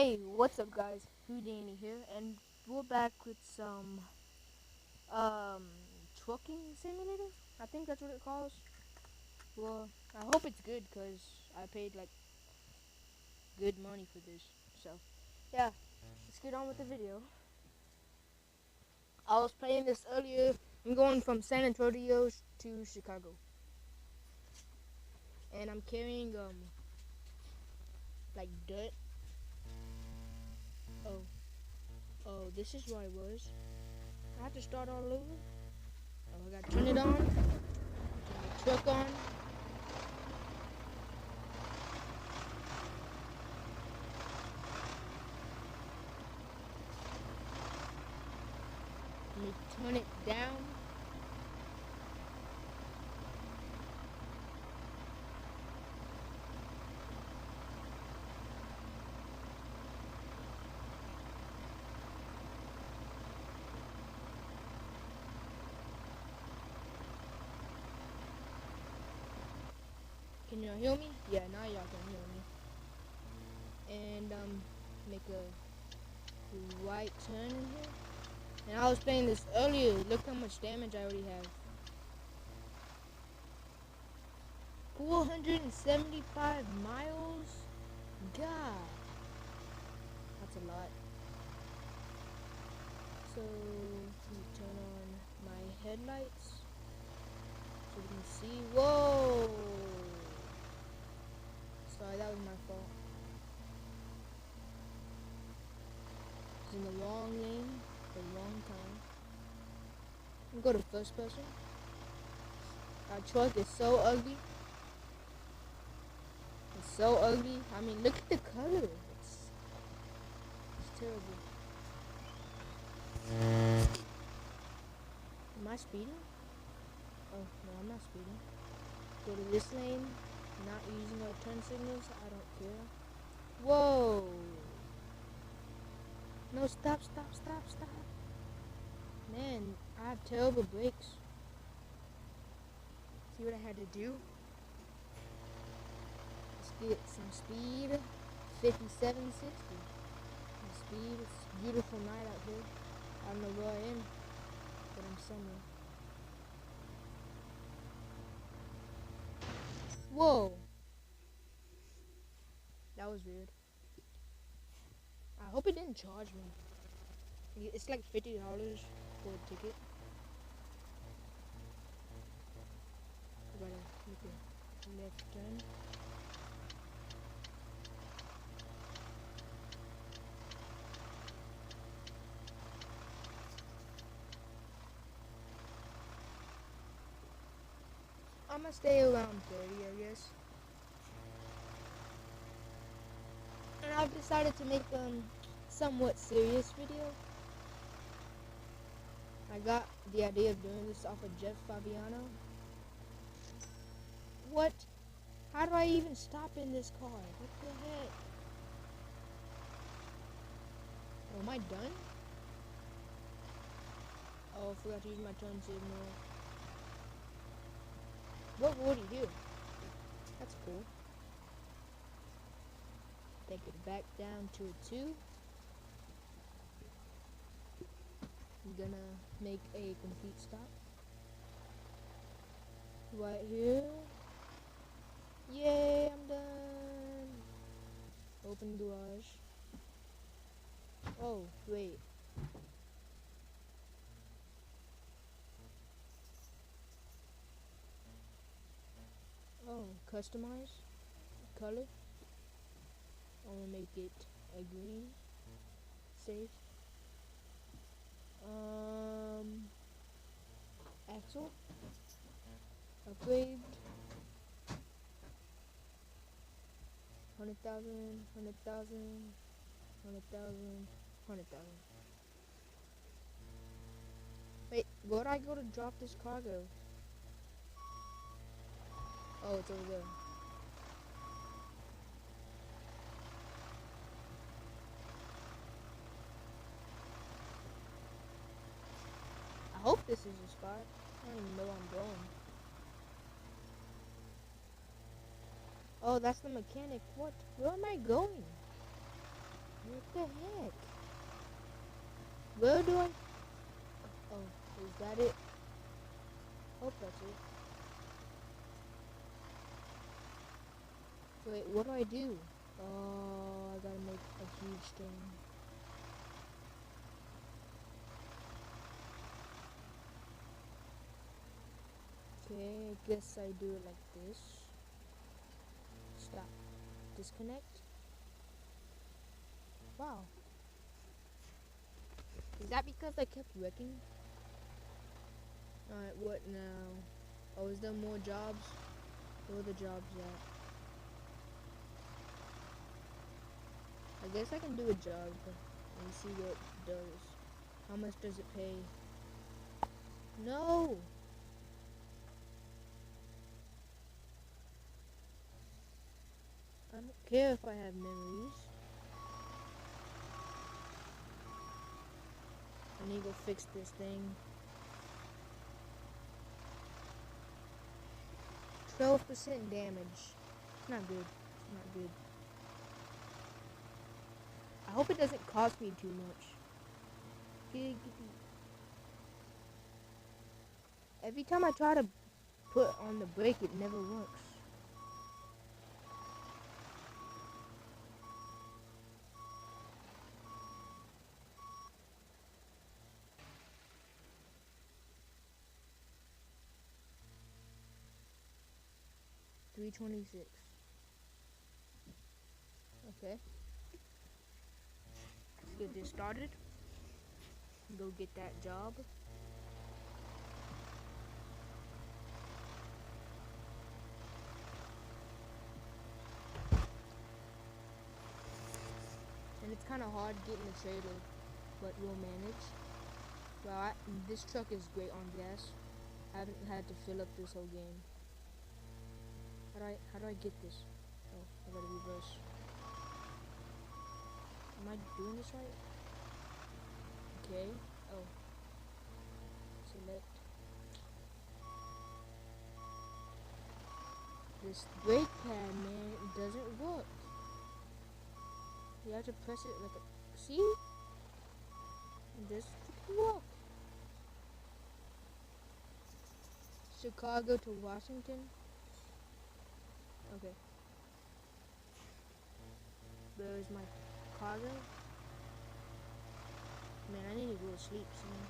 Hey, what's up guys? Houdini here, and we're back with some um trucking simulator. I think that's what it calls. Well, I hope it's good because I paid like good money for this. So yeah, let's get on with the video. I was playing this earlier. I'm going from San Antonio to Chicago, and I'm carrying like dirt. Oh, oh, this is where I was. I have to start all over. Oh, I gotta turn it on. Turn the truck on. Let me turn it down. Can y'all hear me? Yeah, now y'all can hear me. And make a right turn in here. And I was playing this earlier. Look how much damage I already have. 475 miles? God. That's a lot. So, let me turn on my headlights. So we can see. Whoa! Sorry, that was my fault. It's in the wrong lane for a long time. I'm gonna go to first person. Our truck is so ugly. It's so ugly. I mean, look at the color. It's terrible. Am I speeding? Oh, no, I'm not speeding. Go to this lane. Not using our turn signals. I don't care. Whoa. No, stop, stop, stop, stop. Man, I have terrible brakes. See what I had to do? Let's get some speed. 57, 60. Some speed. It's a beautiful night out here. I don't know where I am, but I'm somewhere. Whoa. That was weird. I hope it didn't charge me. It's like $50 for a ticket. I gotta make a left turn. I'm gonna stay around 30, I guess. And I've decided to make somewhat serious video. I got the idea of doing this off of Jeff Fabiano. What? How do I even stop in this car? What the heck? Oh, am I done? Oh, I forgot to use my turn signal. What road are you? That's cool. Take it back down to a 2. I'm gonna make a complete stop. Right here. Yay, I'm done. Open garage. Oh, wait. Oh, customize color. I'm gonna make it a green. Save. Axle. Upgrade. 100,000, 100,000, 100,000, 100,000. Wait, where'd I go to drop this cargo? Oh, it's over there. I hope this is the spot. I don't even know where I'm going. Oh, that's the mechanic. What? Where am I going? What the heck? Where do I... Oh, is that it? Hope that's it. Wait, what do I do? Oh, I gotta make a huge thing. Okay, I guess I do it like this. Stop. Disconnect. Wow. Is that because I kept wrecking? Alright, what now? Oh, is there more jobs? Where are the jobs at? I guess I can do a job and see what it does. How much does it pay? No! I don't care if I have memories. I need to go fix this thing. 12% damage. It's not good. It's not good. I hope it doesn't cost me too much. Every time I try to put on the brake, it never works. $326. Okay. Let's get this started. Go get that job. And it's kind of hard getting the trailer, but we'll manage. Well, this truck is great on gas. I haven't had to fill up this whole game. How do I get this? Oh, I gotta reverse. Am I doing this right? Okay. Oh. Select. This brake pad, man, it doesn't work. You have to press it like a... See? It doesn't work. Chicago to Washington. Okay. Where is my cargo? Man, I need to go to sleep soon.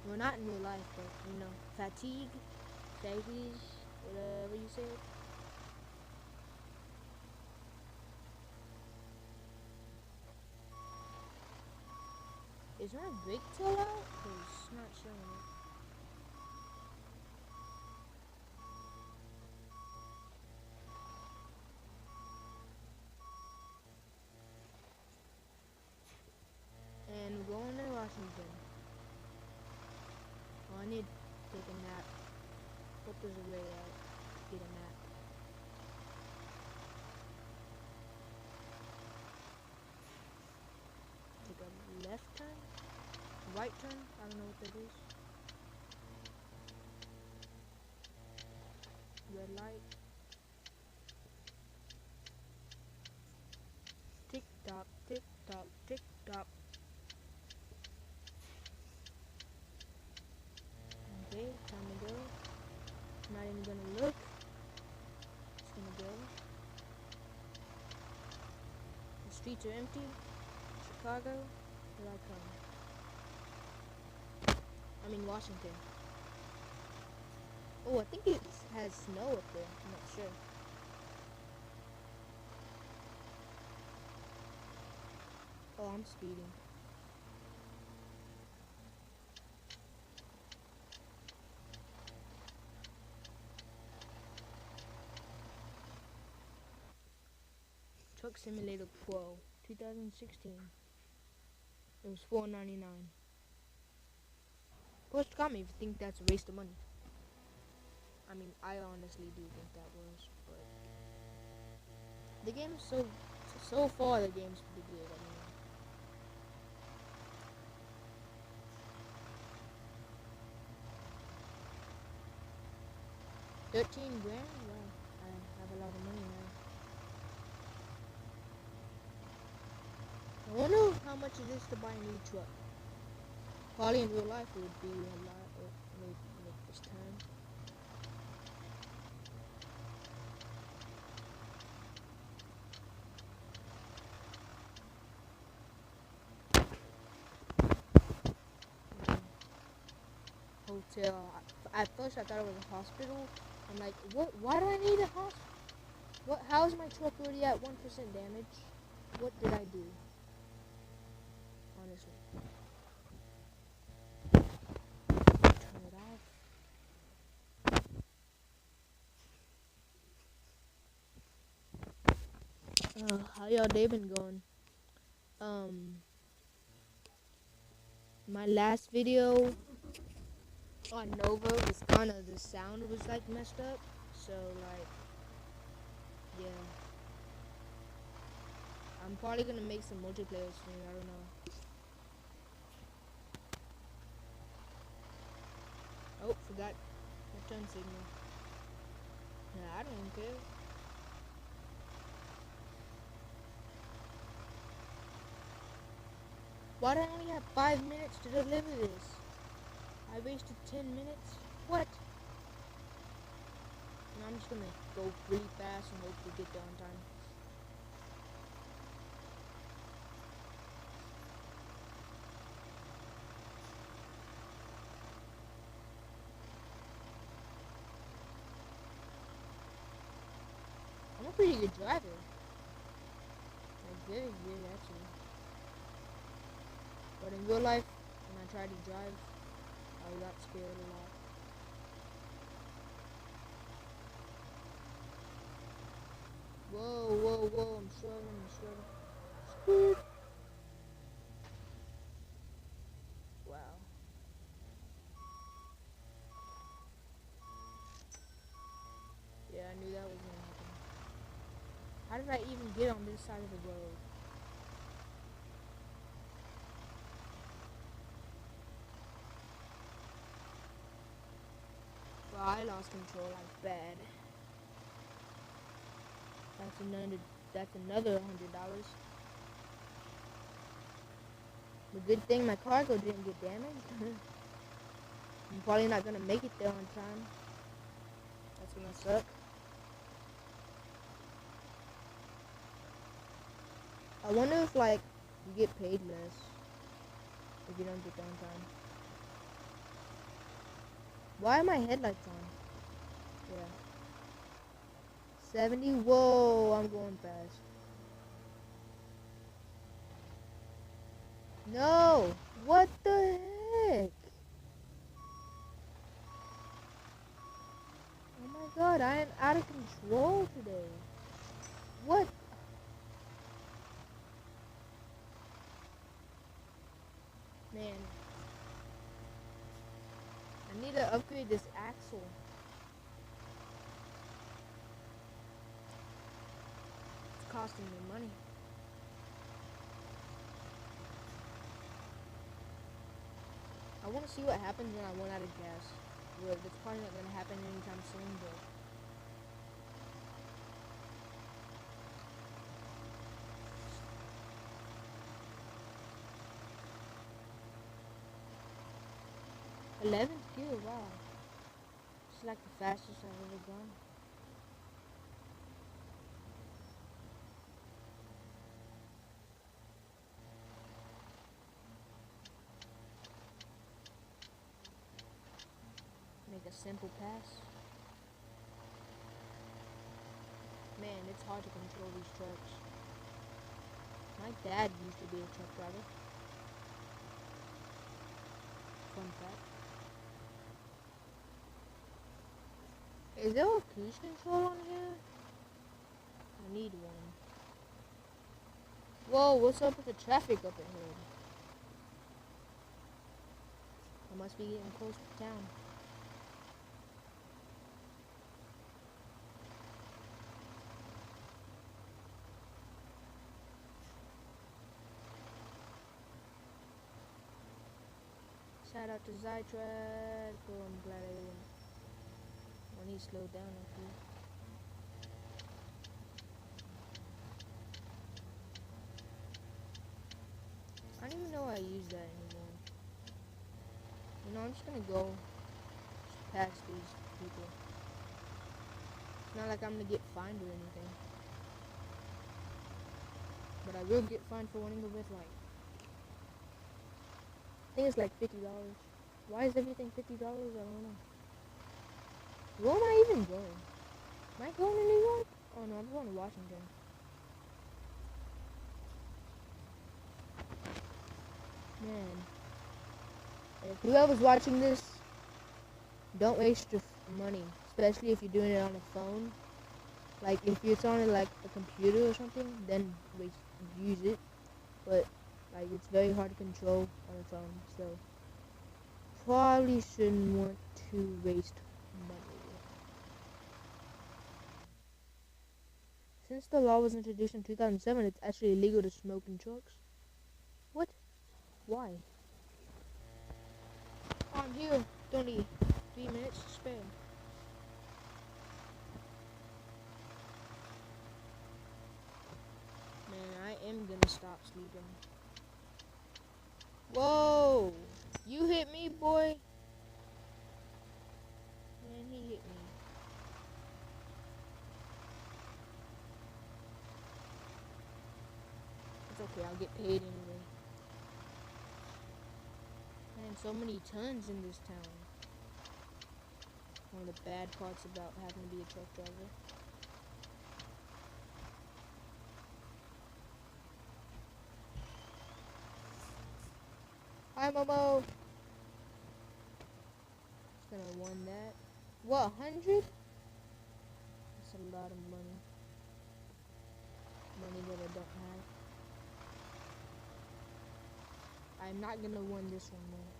Well, not in real life, but, you know, fatigue, whatever you say. Is my brake tail out? Because it's not showing it. And we're going to Washington. Oh, I need to take a nap. Hope there's a way out. Get a nap. Take a left turn? Right turn? I don't know what that is. Red light. Tick tock, tick tock, tick tock. Okay, time to go. Not even gonna look. Just gonna go. The streets are empty. Chicago, here I come. I'm in Washington. Oh, I think it has snow up there. I'm not sure. Oh, I'm speeding. Truck Simulator Pro, 2016. It was $4.99. Post comment if you think that's a waste of money. I mean, I honestly do think that was, but the game is so far the game's pretty good. I mean, 13 grand? Wow, I have a lot of money now. how much it is to buy a new truck. Probably in real life it would be a lot. Let me make this turn. Hotel. At first I thought it was a hospital. I'm like, what? Why do I need a hospital? What? How is my truck already at 1% damage? What did I do? Honestly. Turn it off. How y'all day been going? My last video on Nova was kind of, the sound was like messed up. So like, yeah. I'm probably gonna make some multiplayer soon. I don't know. Oh, forgot my turn signal. Nah, I don't care. Why do I only have 5 minutes to deliver this? I wasted 10 minutes? What? And I'm just gonna go really fast and hope to get there on time. I'm a pretty good driver. Like, very good, actually. But in real life, when I tried to drive, I got scared a lot. Whoa, whoa, whoa, I'm swerving. Wow. Yeah, I knew that was gonna happen. How did I even get on this side of the road? Well, I lost control like bad. That's another $100. The good thing my cargo didn't get damaged. I'm probably not gonna make it there on time. That's gonna suck. I wonder if like you get paid less if you don't get there on time. Why are my headlights on? Yeah. 70? Whoa, I'm going fast. No! What the heck? Oh my god, I am out of control today. What? Man. I need to upgrade this axle. It's costing me money. I want to see what happens when I run out of gas. Well, that's probably not going to happen anytime soon, but... '11th gear, wow. It's like the fastest I've ever gone. Make a simple pass. Man, it's hard to control these trucks. My dad used to be a truck driver. Fun fact. Is there a cruise control on here? I need one. Whoa, what's up with the traffic up ahead? I must be getting close to town. Shout out to zitrack. Oh, I'm glad I didn't. When he slowed down, okay. don't even know I use that anymore. You know, I'm just gonna go past these people. It's not like I'm gonna get fined or anything. But I will get fined for wanting a red light. I think it's like $50. Why is everything $50? I don't know. Where am I even going? Am I going to New York? Oh no, I'm going to Washington. Man. If whoever's watching this, don't waste your money. Especially if you're doing it on a phone. Like, if it's on like a computer or something, then use it. But, like, it's very hard to control on a phone. So, probably shouldn't want to waste money. Since the law was introduced in 2007, it's actually illegal to smoke in trucks. What? Why? I'm here. It's only 3 minutes to spare. Man, I am gonna stop sleeping. Whoa! You hit me, boy. Man, he hit me. It's okay, I'll get paid anyway. Man, so many tons in this town. One of the bad parts about having to be a truck driver. Hi, Momo. Just gonna win that. What, 100? That's a lot of money. Money that I don't have. I'm not gonna win this one though.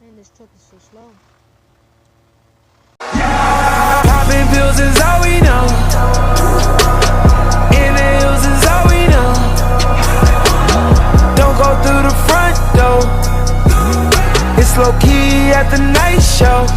Man, this truck is so slow. Popping pills is all we know. In the hills is all we know. Don't go through the front door. It's low key at the night show.